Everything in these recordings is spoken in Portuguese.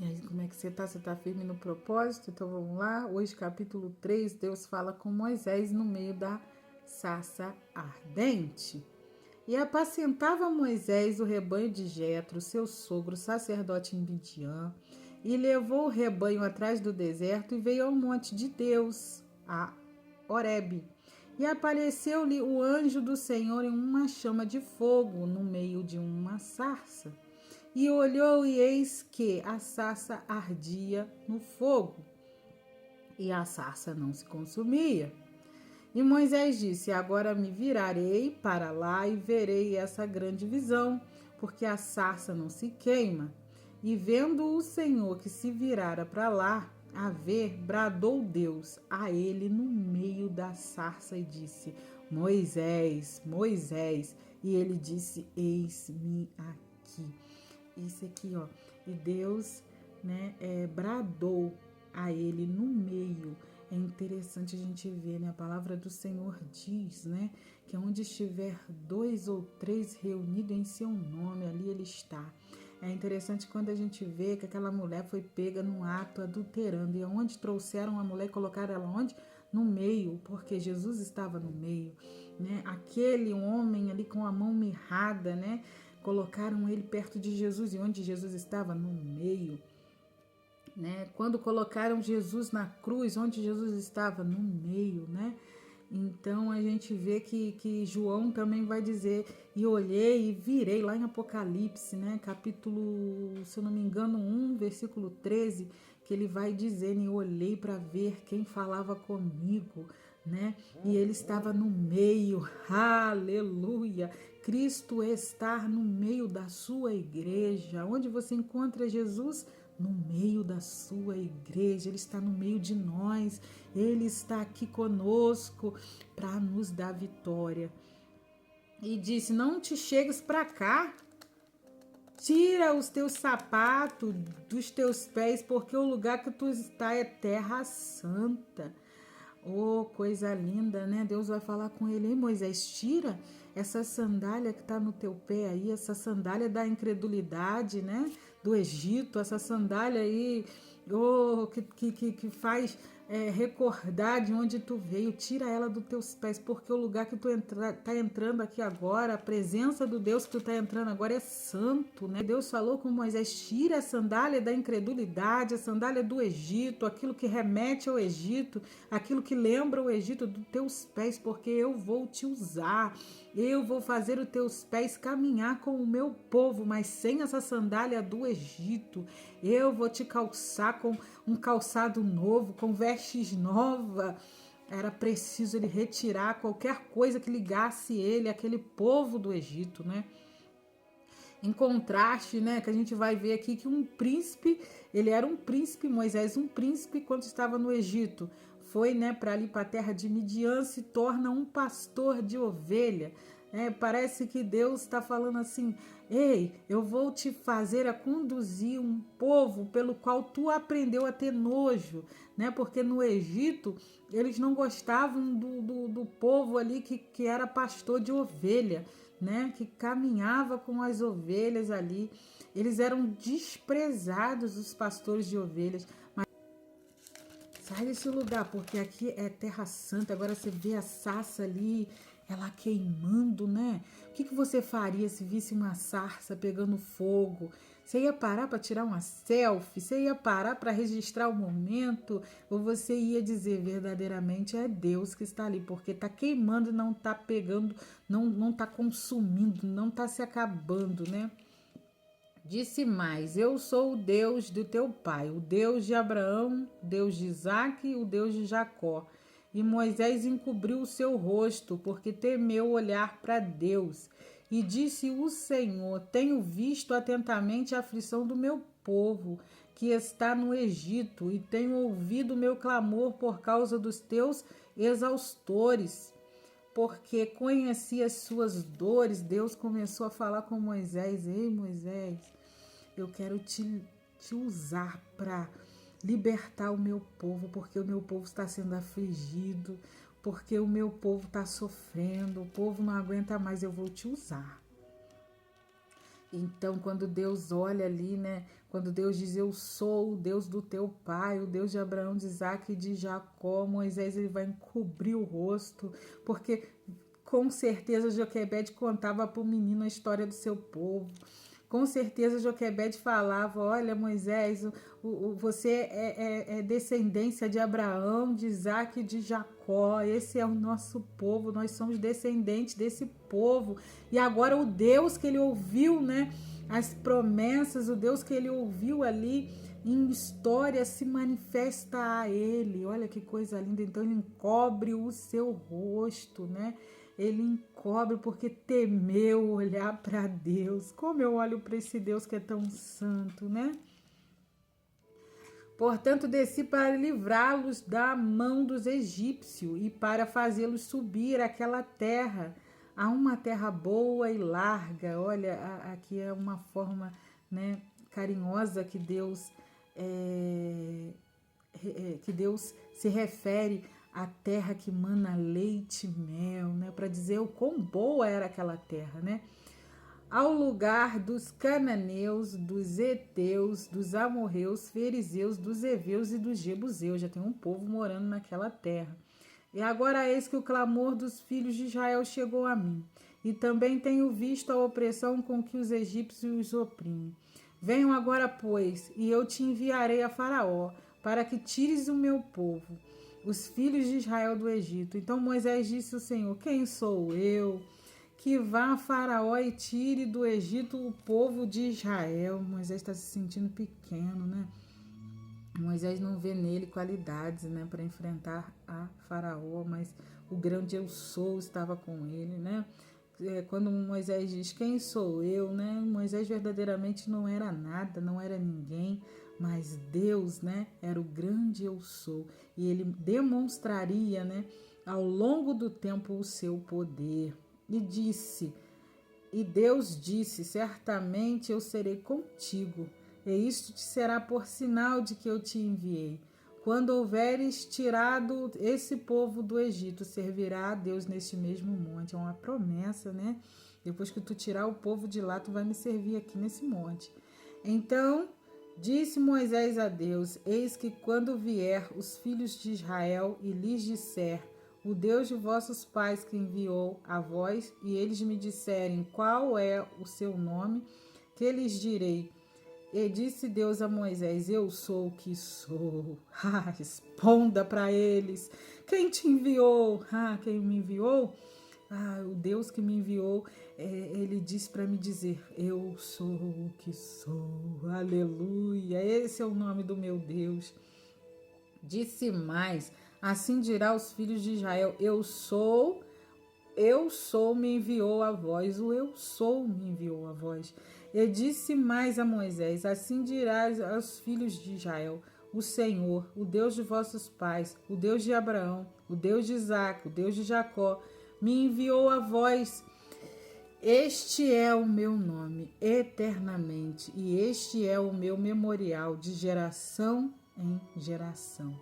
E aí, como é que você tá? Você tá firme no propósito? Então vamos lá. Hoje, capítulo 3, Deus fala com Moisés no meio da sarça ardente. E apacentava Moisés o rebanho de Jetro, seu sogro, sacerdote em Midian, e levou o rebanho atrás do deserto e veio ao monte de Deus, a Horebe. E apareceu-lhe o anjo do Senhor em uma chama de fogo no meio de uma sarça. E olhou, e eis que a sarça ardia no fogo, e a sarça não se consumia. E Moisés disse: Agora me virarei para lá e verei essa grande visão, porque a sarça não se queima. E vendo o Senhor que se virara para lá a ver, bradou Deus a ele no meio da sarça e disse: Moisés, Moisés. E ele disse: Eis-me aqui. Isso aqui, ó. E Deus, né, bradou a ele no meio. É interessante a gente ver, né? A palavra do Senhor diz, né? Que onde estiver 2 ou 3 reunidos em seu nome, ali ele está. É interessante quando a gente vê que aquela mulher foi pega num ato adulterando. E onde trouxeram a mulher e colocaram ela onde? No meio, porque Jesus estava no meio, né? Aquele homem ali com a mão mirrada, né? Colocaram ele perto de Jesus e onde Jesus estava? No meio. Né? Quando colocaram Jesus na cruz, onde Jesus estava? No meio, né? Então a gente vê que João também vai dizer: E olhei e virei, lá em Apocalipse, né? Capítulo, se eu não me engano, 1, versículo 13, que ele vai dizer: E olhei para ver quem falava comigo, né? E ele estava no meio, aleluia! Cristo está no meio da sua igreja. Onde você encontra Jesus? No meio da sua igreja, Ele está no meio de nós, Ele está aqui conosco para nos dar vitória. E disse: Não te chegues para cá, tira os teus sapatos dos teus pés, porque o lugar que tu está é terra santa. Oh, coisa linda, né? Deus vai falar com ele: Ei, Moisés, tira essa sandália que está no teu pé aí, essa sandália da incredulidade, né? Do Egito, essa sandália aí, oh, que faz recordar de onde tu veio. Tira ela dos teus pés, porque o lugar que tu tá entrando aqui agora, a presença do Deus que tu tá entrando agora é santo, né? Deus falou com Moisés: tira a sandália da incredulidade, a sandália do Egito, aquilo que remete ao Egito, aquilo que lembra o Egito dos teus pés, porque eu vou te usar. Eu vou fazer os teus pés caminhar com o meu povo, mas sem essa sandália do Egito. Eu vou te calçar com um calçado novo, com vestes novas. Era preciso ele retirar qualquer coisa que ligasse ele àquele povo do Egito, né? Em contraste, né, que a gente vai ver aqui que um príncipe, ele era um príncipe, Moisés, um príncipe quando estava no Egito, foi, né, para ali para a terra de Midian, se torna um pastor de ovelha. Parece que Deus está falando assim: ei, eu vou te fazer a conduzir um povo pelo qual tu aprendeu a ter nojo, né? Porque no Egito eles não gostavam do povo ali que era pastor de ovelha, né? Que caminhava com as ovelhas ali. Eles eram desprezados, os pastores de ovelhas. Mas sai desse lugar, porque aqui é terra santa. Agora você vê a sarça ali, ela queimando, né? O que você faria se visse uma sarça pegando fogo? Você ia parar para tirar uma selfie? Você ia parar para registrar o momento? Ou você ia dizer verdadeiramente é Deus que está ali? Porque está queimando, não está pegando, não está consumindo, não está se acabando, né? Disse mais: Eu sou o Deus do teu pai, o Deus de Abraão, o Deus de Isaque e o Deus de Jacó. E Moisés encobriu o seu rosto, porque temeu olhar para Deus. E disse o Senhor: Tenho visto atentamente a aflição do meu povo, que está no Egito, e tenho ouvido o meu clamor por causa dos teus exaustores. Porque conhecia as suas dores, Deus começou a falar com Moisés: Ei, Moisés, eu quero te usar para libertar o meu povo, porque o meu povo está sendo afligido, porque o meu povo está sofrendo, o povo não aguenta mais, eu vou te usar. Então, quando Deus olha ali, né? Quando Deus diz, eu sou o Deus do teu pai, o Deus de Abraão, de Isaac e de Jacó, Moisés ele vai encobrir o rosto, porque com certeza Joquebede contava para o menino a história do seu povo. Com certeza Joquebede falava, olha Moisés, você é descendência de Abraão, de Isaac e de Jacó, esse é o nosso povo, nós somos descendentes desse povo. E agora o Deus que ele ouviu, né, as promessas, o Deus que ele ouviu ali em história se manifesta a ele. Olha que coisa linda, então ele encobre o seu rosto, né? Ele encobre porque temeu olhar para Deus. Como eu olho para esse Deus que é tão santo, né? Portanto, desci para livrá-los da mão dos egípcios e para fazê-los subir aquela terra, a uma terra boa e larga. Olha, aqui é uma forma, né, carinhosa que Deus se refere à terra que mana leite e mel, né? Para dizer o quão boa era aquela terra, né? Ao lugar dos cananeus, dos heteus, dos amorreus, fariseus, dos heveus e dos jebuseus. Já tem um povo morando naquela terra. E agora eis que o clamor dos filhos de Israel chegou a mim. E também tenho visto a opressão com que os egípcios os oprimem. Venham agora, pois, e eu te enviarei a Faraó, para que tires o meu povo, os filhos de Israel do Egito. Então Moisés disse ao Senhor, quem sou eu? Que vá a Faraó e tire do Egito o povo de Israel. Moisés está se sentindo pequeno, né? Moisés não vê nele qualidades, né, para enfrentar a Faraó, mas o grande eu sou estava com ele, né? Quando Moisés diz quem sou eu, né? Moisés verdadeiramente não era nada, não era ninguém, mas Deus, né, era o grande eu sou e ele demonstraria, né, ao longo do tempo o seu poder. E Deus disse, certamente eu serei contigo, e isto te será por sinal de que eu te enviei. Quando houveres tirado esse povo do Egito, servirá a Deus neste mesmo monte. É uma promessa, né? Depois que tu tirar o povo de lá, tu vai me servir aqui nesse monte. Então, disse Moisés a Deus, eis que quando vier os filhos de Israel e lhes disser, o Deus de vossos pais que enviou a vós, e eles me disserem qual é o seu nome, que lhes direi. E disse Deus a Moisés, eu sou o que sou. Responda para eles, quem te enviou? Quem me enviou? O Deus que me enviou, ele disse para me dizer, eu sou o que sou. Aleluia, esse é o nome do meu Deus. Disse mais, assim dirá os filhos de Israel, eu sou, me enviou a vós, o eu sou me enviou a vós. E disse mais a Moisés, assim dirás aos filhos de Israel, o Senhor, o Deus de vossos pais, o Deus de Abraão, o Deus de Isaac, o Deus de Jacó, me enviou a vós. Este é o meu nome eternamente, e este é o meu memorial de geração em geração.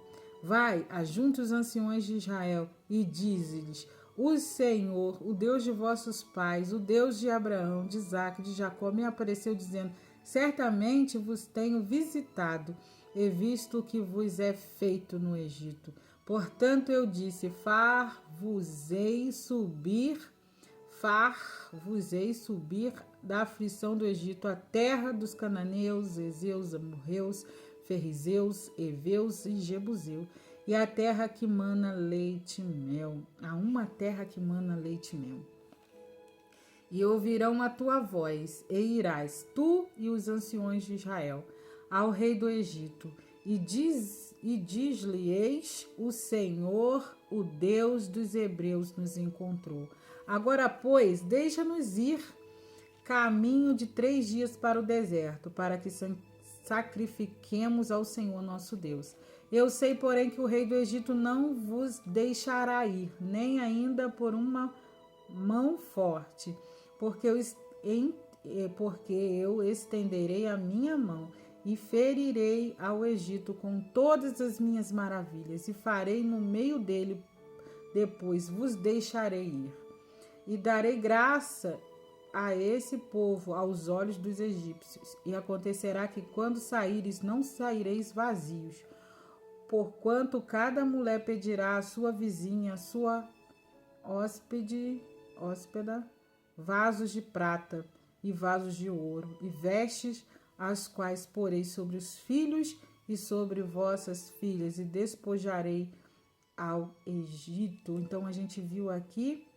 Vai, ajunte os anciões de Israel e dize-lhes, o Senhor, o Deus de vossos pais, o Deus de Abraão, de Isaac, de Jacó, me apareceu dizendo, certamente vos tenho visitado e visto o que vos é feito no Egito. Portanto eu disse, far-vos-ei subir da aflição do Egito, a terra dos cananeus, hezeus, amorreus, ferrizeus, heveus e jebuseus, e a terra que mana leite e mel. Há uma terra que mana leite e mel. E ouvirão a tua voz, e irás, tu e os anciões de Israel, ao rei do Egito, e diz-lhe-eis, o Senhor, o Deus dos hebreus, nos encontrou. Agora, pois, deixa-nos ir caminho de 3 dias para o deserto, para que sacrifiquemos ao Senhor nosso Deus. Eu sei, porém, que o rei do Egito não vos deixará ir, nem ainda por uma mão forte, porque eu estenderei a minha mão e ferirei ao Egito com todas as minhas maravilhas, e farei no meio dele, depois vos deixarei ir. E darei graça a esse povo aos olhos dos egípcios. E acontecerá que quando saíres, não saireis vazios, porquanto cada mulher pedirá à sua vizinha, à sua hóspeda, vasos de prata e vasos de ouro, e vestes, as quais porei sobre os filhos e sobre vossas filhas, e despojarei ao Egito. Então a gente viu aqui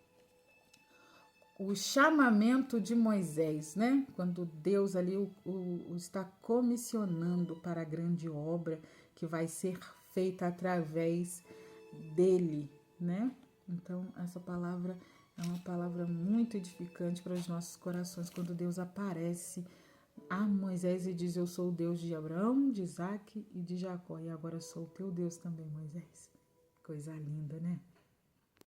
o chamamento de Moisés, né? Quando Deus ali o está comissionando para a grande obra que vai ser feita através dele, né? Então essa palavra é uma palavra muito edificante para os nossos corações quando Deus aparece a Moisés e diz: eu sou o Deus de Abraão, de Isaque e de Jacó, e agora sou o teu Deus também, Moisés. Coisa linda, né?